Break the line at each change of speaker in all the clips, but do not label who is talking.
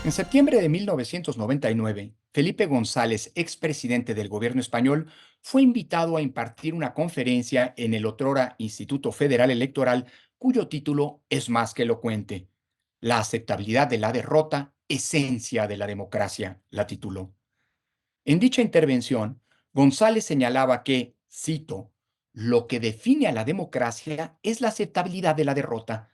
En septiembre de 1999, Felipe González, expresidente del gobierno español, fue invitado a impartir una conferencia en el otrora Instituto Federal Electoral, cuyo título es más que elocuente: La aceptabilidad de la derrota, esencia de la democracia, la tituló. En dicha intervención, González señalaba que, cito, lo que define a la democracia es la aceptabilidad de la derrota.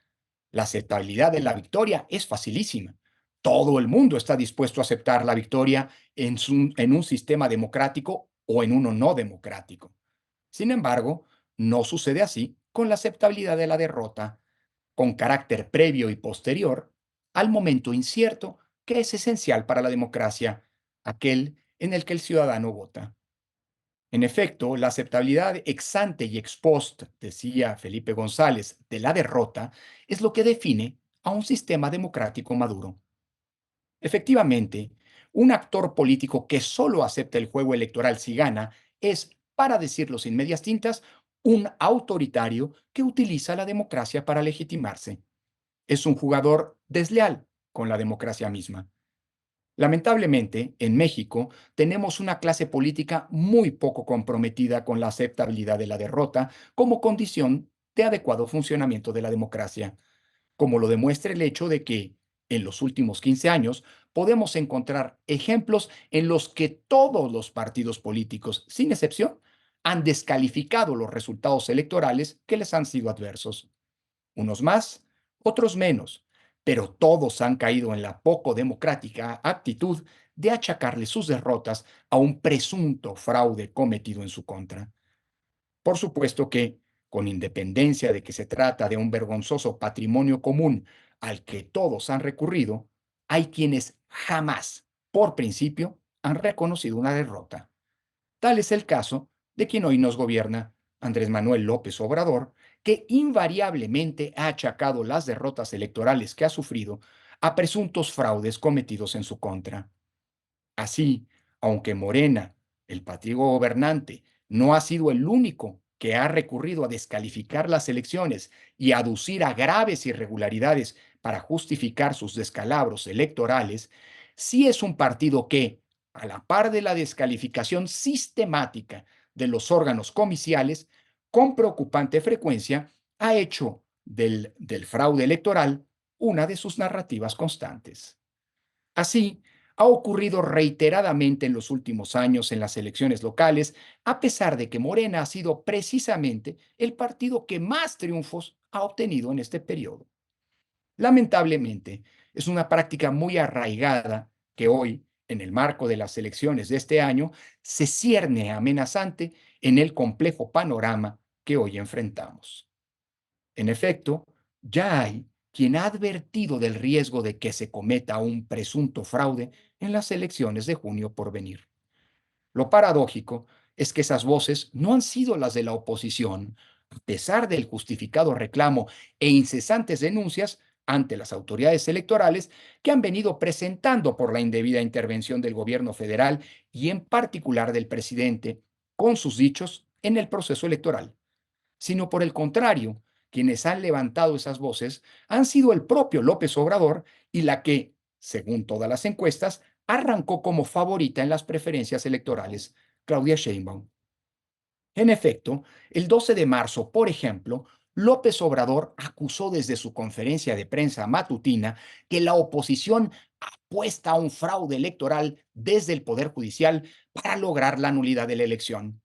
La aceptabilidad de la victoria es facilísima. Todo el mundo está dispuesto a aceptar la victoria en un sistema democrático o en uno no democrático. Sin embargo, no sucede así con la aceptabilidad de la derrota, con carácter previo y posterior al momento incierto que es esencial para la democracia, aquel en el que el ciudadano vota. En efecto, la aceptabilidad ex ante y ex post, decía Felipe González, de la derrota es lo que define a un sistema democrático maduro. Efectivamente, un actor político que solo acepta el juego electoral si gana es, para decirlo sin medias tintas, un autoritario que utiliza la democracia para legitimarse. Es un jugador desleal con la democracia misma. Lamentablemente, en México tenemos una clase política muy poco comprometida con la aceptabilidad de la derrota como condición de adecuado funcionamiento de la democracia, como lo demuestra el hecho de que, en los últimos 15 años, podemos encontrar ejemplos en los que todos los partidos políticos, sin excepción, han descalificado los resultados electorales que les han sido adversos. Unos más, otros menos, pero todos han caído en la poco democrática actitud de achacarle sus derrotas a un presunto fraude cometido en su contra. Por supuesto que, con independencia de que se trata de un vergonzoso patrimonio común al que todos han recurrido, hay quienes jamás, por principio, han reconocido una derrota. Tal es el caso de quien hoy nos gobierna, Andrés Manuel López Obrador, que invariablemente ha achacado las derrotas electorales que ha sufrido a presuntos fraudes cometidos en su contra. Así, aunque Morena, el partido gobernante, no ha sido el único que ha recurrido a descalificar las elecciones y a aducir a graves irregularidades para justificar sus descalabros electorales, sí es un partido que, a la par de la descalificación sistemática de los órganos comiciales, con preocupante frecuencia ha hecho del fraude electoral una de sus narrativas constantes. Así, ha ocurrido reiteradamente en los últimos años en las elecciones locales, a pesar de que Morena ha sido precisamente el partido que más triunfos ha obtenido en este periodo. Lamentablemente, es una práctica muy arraigada que hoy, en el marco de las elecciones de este año, se cierne amenazante en el complejo panorama que hoy enfrentamos. En efecto, ya hay quien ha advertido del riesgo de que se cometa un presunto fraude en las elecciones de junio por venir. Lo paradójico es que esas voces no han sido las de la oposición, a pesar del justificado reclamo e incesantes denuncias ante las autoridades electorales que han venido presentando por la indebida intervención del gobierno federal y en particular del presidente con sus dichos en el proceso electoral, sino por el contrario, quienes han levantado esas voces han sido el propio López Obrador y la que, según todas las encuestas, arrancó como favorita en las preferencias electorales, Claudia Sheinbaum. En efecto, el 12 de marzo, por ejemplo, López Obrador acusó desde su conferencia de prensa matutina que la oposición apuesta a un fraude electoral desde el Poder Judicial para lograr la nulidad de la elección.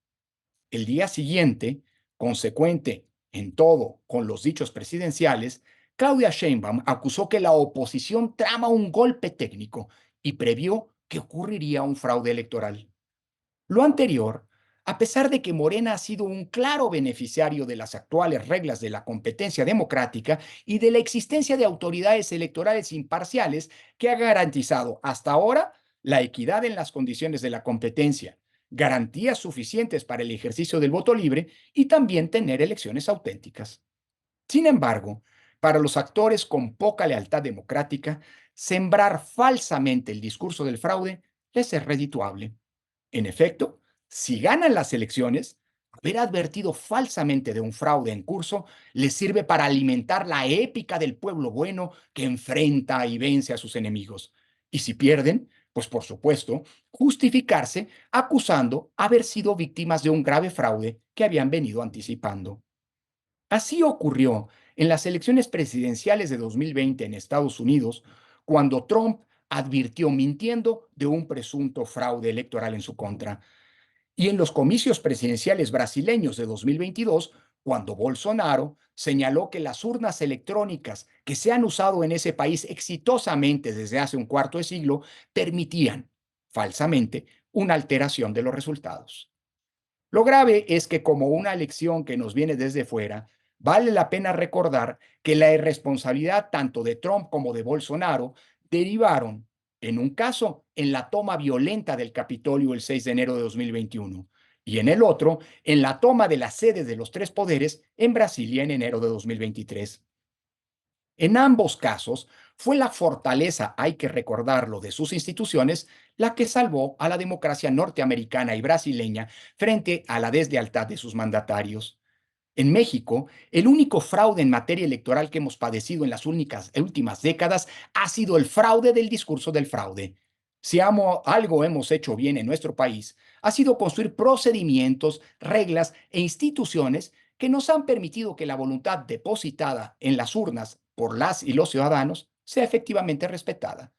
El día siguiente, consecuente en todo con los dichos presidenciales, Claudia Sheinbaum acusó que la oposición trama un golpe técnico y previó que ocurriría un fraude electoral. Lo anterior, a pesar de que Morena ha sido un claro beneficiario de las actuales reglas de la competencia democrática y de la existencia de autoridades electorales imparciales que ha garantizado hasta ahora la equidad en las condiciones de la competencia, garantías suficientes para el ejercicio del voto libre y también tener elecciones auténticas. Sin embargo, para los actores con poca lealtad democrática, sembrar falsamente el discurso del fraude les es redituable. En efecto, si ganan las elecciones, haber advertido falsamente de un fraude en curso les sirve para alimentar la épica del pueblo bueno que enfrenta y vence a sus enemigos. Y si pierden, pues por supuesto, justificarse acusando haber sido víctimas de un grave fraude que habían venido anticipando. Así ocurrió en las elecciones presidenciales de 2020 en Estados Unidos, cuando Trump advirtió mintiendo de un presunto fraude electoral en su contra, y en los comicios presidenciales brasileños de 2022, cuando Bolsonaro señaló que las urnas electrónicas que se han usado en ese país exitosamente desde hace un cuarto de siglo permitían, falsamente, una alteración de los resultados. Lo grave es que como una lección que nos viene desde fuera, vale la pena recordar que la irresponsabilidad tanto de Trump como de Bolsonaro derivaron, en un caso, en la toma violenta del Capitolio el 6 de enero de 2021 y en el otro, en la toma de la sede de los tres poderes en Brasilia en enero de 2023. En ambos casos, fue la fortaleza, hay que recordarlo, de sus instituciones la que salvó a la democracia norteamericana y brasileña frente a la deslealtad de sus mandatarios. En México, el único fraude en materia electoral que hemos padecido en las últimas décadas ha sido el fraude del discurso del fraude. Si algo hemos hecho bien en nuestro país, ha sido construir procedimientos, reglas e instituciones que nos han permitido que la voluntad depositada en las urnas por las y los ciudadanos sea efectivamente respetada.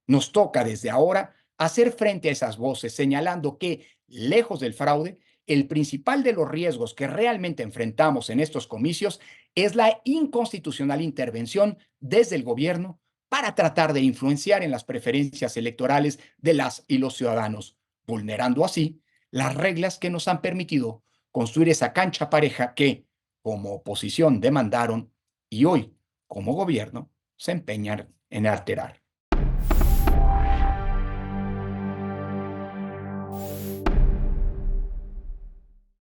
Nos toca desde ahora hacer frente a esas voces, señalando que, lejos del fraude, el principal de los riesgos que realmente enfrentamos en estos comicios es la inconstitucional intervención desde el gobierno para tratar de influenciar en las preferencias electorales de las y los ciudadanos, vulnerando así las reglas que nos han permitido construir esa cancha pareja que, como oposición, demandaron y hoy, como gobierno, se empeñan en alterar.